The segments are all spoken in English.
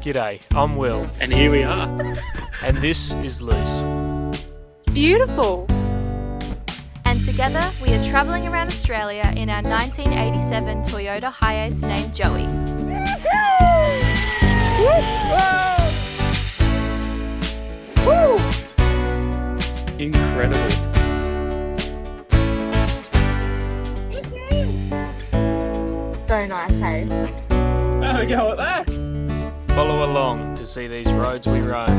G'day, I'm Will. And here we are. And this is Luce. Beautiful. And together we are travelling around Australia in our 1987 Toyota Hiace named Joey. Incredible. So nice, hey? There we go with that. Follow along to see these roads we roam.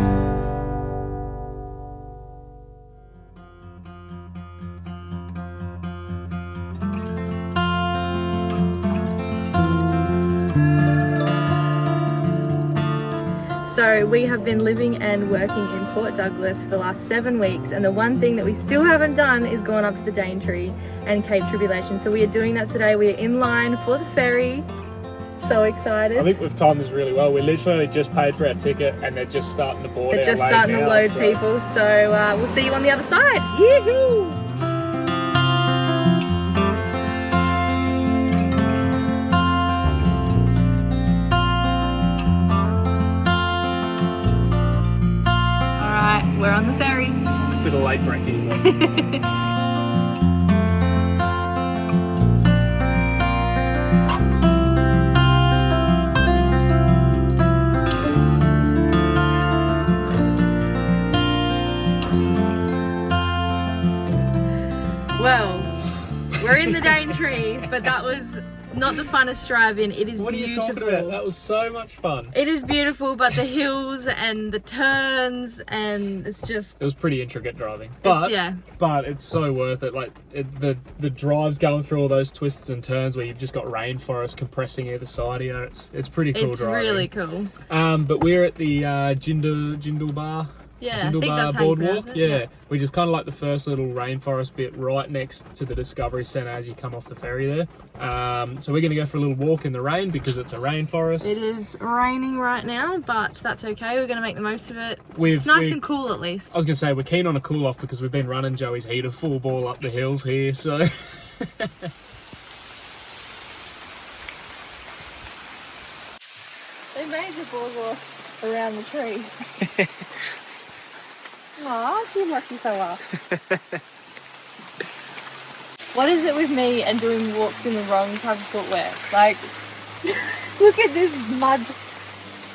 So we have been living and working in Port Douglas for the last 7 weeks, and the one thing that we still haven't done is gone up to the Daintree and Cape Tribulation. So we are doing that today. We are in line for the ferry. So excited. I think we've timed this really well. We literally just paid for our ticket and they're just starting to board. They're just starting to load people. So we'll see you on the other side. Yee-hoo! We're on the ferry. Bit of late breaking. Well, we're in the Daintree, but that was not the funnest drive in. It is What beautiful. are you talking about? That was so much fun. It is beautiful, but the hills and the turns, and it's just... It was pretty intricate driving, but it's so worth it. Like the drives going through all those twists and turns where you've just got rainforest compressing either side of you. It's pretty cool driving. It's really cool. But we're at the Jindal Yeah, I think that's how you pronounce it. Yeah, which is kind of like the first little rainforest bit right next to the Discovery Centre as you come off the ferry there. So we're going to go for a little walk in the rain because it's a rainforest. It is raining right now, but that's okay. We're going to make the most of it. It's nice and cool at least. I was going to say, we're keen on a cool off because we've been running Joey's heater full ball up the hills here, so... They made the boardwalk around the tree. Aw, you lucky fella. What is it with me and doing walks in the wrong type of footwear? Like, look at this mud.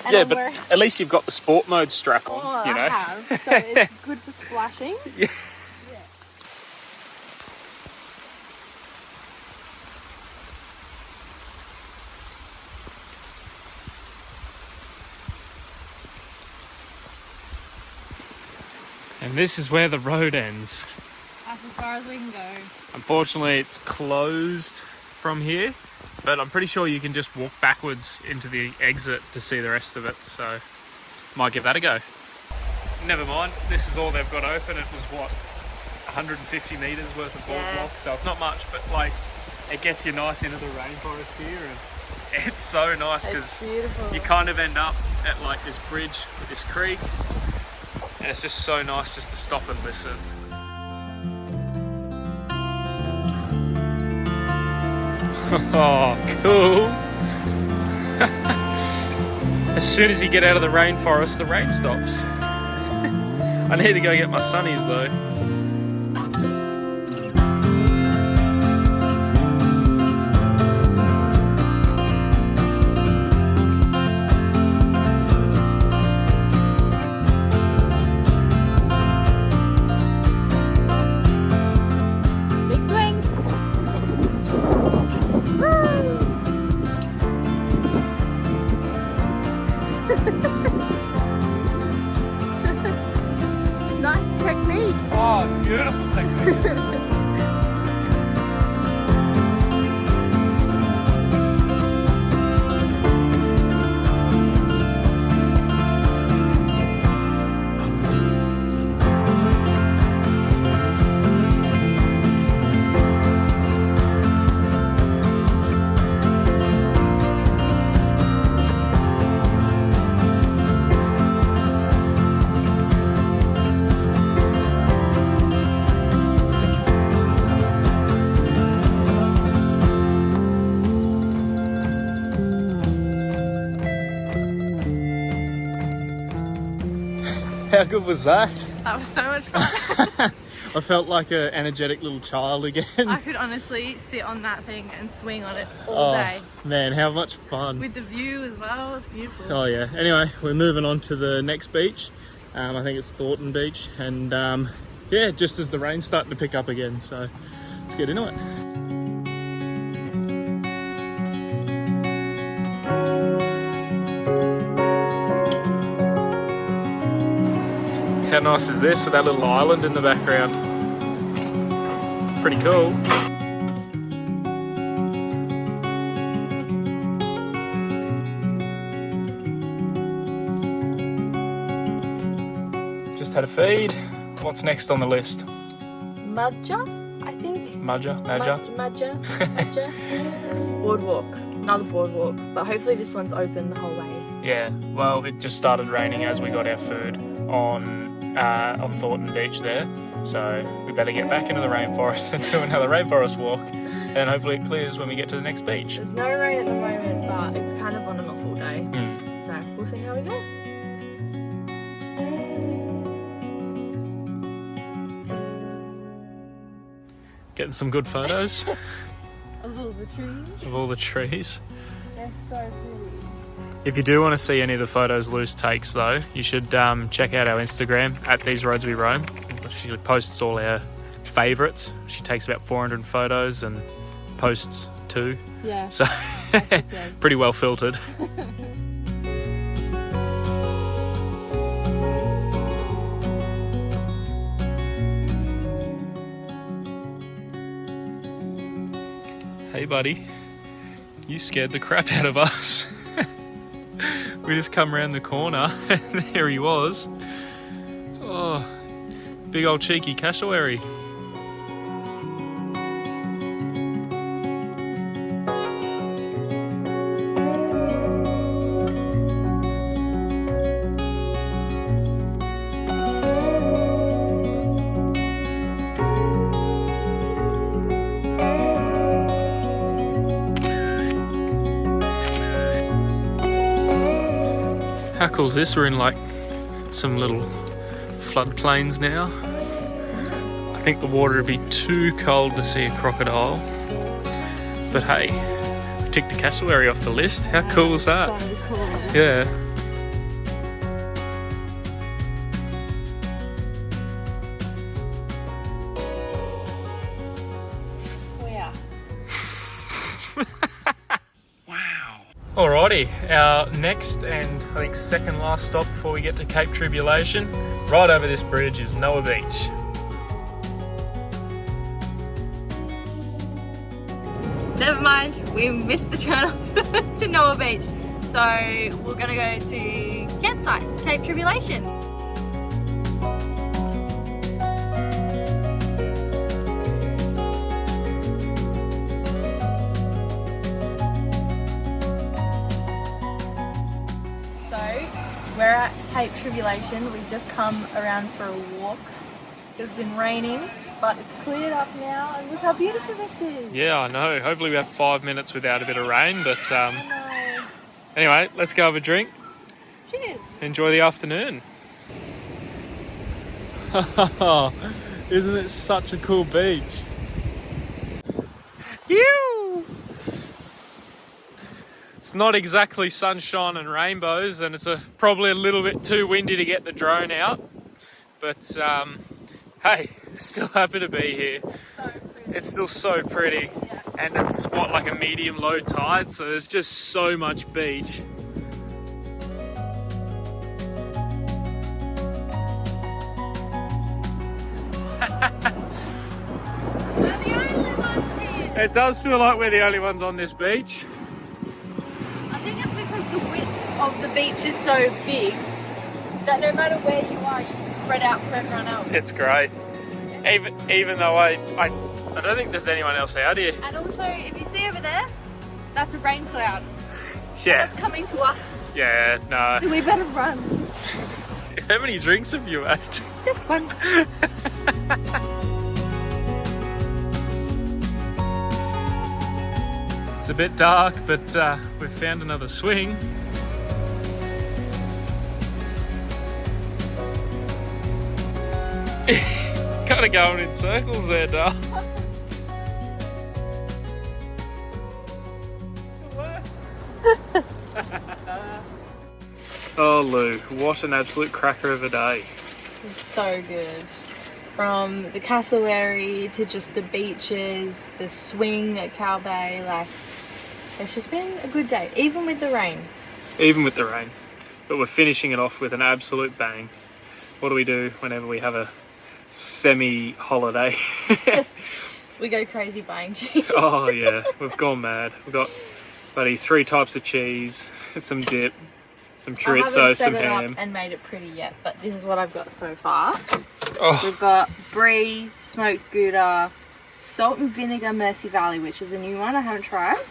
And yeah, but at least you've got the sport mode strap on, I know. have. So it's good for splashing. Yeah. And this is where the road ends. That's as far as we can go. Unfortunately, it's closed from here, but I'm pretty sure you can just walk backwards into the exit to see the rest of it, so might give that a go. Never mind, this is all they've got open. It was what, 150 metres worth of boardwalk, so it's not much, but like it gets you nice into the rainforest here, and it's so nice because you kind of end up at like this bridge with this creek. And it's just so nice just to stop and listen. Oh, cool. As soon as you get out of the rainforest, the rain stops. I need to go get my sunnies though. Nice technique. Oh, How good was that? That was so much fun. I felt like an energetic little child again. I could honestly sit on that thing and swing on it all day. Man, how much fun. With the view as well, it's beautiful. Oh yeah. Anyway, we're moving on to the next beach. I think it's Thornton Beach. And yeah, just as the rain's starting to pick up again. So let's get into it. How nice is this with that little island in the background? Pretty cool. Just had a feed. What's next on the list? Mudja, I think. Mudja? Mudja. Boardwalk. Another boardwalk. But hopefully this one's open the whole way. Yeah, well, it just started raining as we got our food on Thornton Beach there. So we better get back into the rainforest and do another rainforest walk. And hopefully it clears when we get to the next beach. There's no rain at the moment, but it's kind of on and off all day. So we'll see how we go. Getting some good photos Of all the trees. of all the trees. They're so pretty. If you do want to see any of the photos Luce takes though, you should check out our Instagram at These Roads We Roam. She posts all our favourites. She takes about 400 photos and posts 2. Yeah. So pretty well filtered. Hey buddy, you scared the crap out of us. We just come around the corner and there he was. Oh, big old cheeky cassowary. How cool is this? We're in like some little floodplains now. I think the water would be too cold to see a crocodile. But hey, we ticked a cassowary off the list. How cool is that? So cool. Yeah. Yeah. Alrighty, our next and I think second last stop before we get to Cape Tribulation, right over this bridge is Noah Beach. Never mind, we missed the turn off to Noah Beach. So we're gonna go to campsite, Cape Tribulation. We're at Cape Tribulation. We've just come around for a walk. It's been raining, but it's cleared up now, and look how beautiful this is. Yeah, I know. Hopefully we have 5 minutes without a bit of rain, but I know. anyway, let's go have a drink. Cheers. Enjoy the afternoon. Isn't it such a cool beach? Ew! It's not exactly sunshine and rainbows, and it's probably a little bit too windy to get the drone out. But hey, still happy to be here. So pretty. It's still so pretty, Yeah. and it's what, like a medium low tide, so there's just so much beach. We're the only ones here. It does feel like we're the only ones on this beach. I think it's because the width of the beach is so big that no matter where you are, you can spread out from everyone else. It's great. Even though I don't think there's anyone else out here. And also, if you see over there, that's a rain cloud. Yeah. That's coming to us. Yeah, no. So we better run. How many drinks have you had? Just one. It's a bit dark, but we've found another swing. Kind of going in circles there, Dale. Oh, Lou, what an absolute cracker of a day. It was so good. From the Cassowary to just the beaches, the swing at Cow Bay, like, it's just been a good day, even with the rain. Even with the rain. But we're finishing it off with an absolute bang. What do we do whenever we have a semi-holiday? We go crazy buying cheese. Oh yeah, we've gone mad. We've got bloody 3 types of cheese, some dip, some chorizo, some I haven't set it ham. up and made it pretty yet, but this is what I've got so far. Oh, We've got brie, smoked gouda, salt and vinegar Mercy Valley, which is a new one I haven't tried.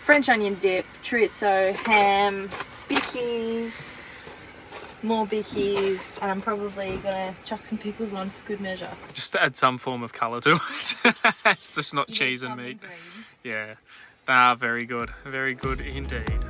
French onion dip, chorizo, ham, bickies, more bickies, and I'm probably gonna chuck some pickles on for good measure. just to add some form of colour to it. It's just not You cheese need and meat. something green. Yeah. Ah, very good. Very good indeed.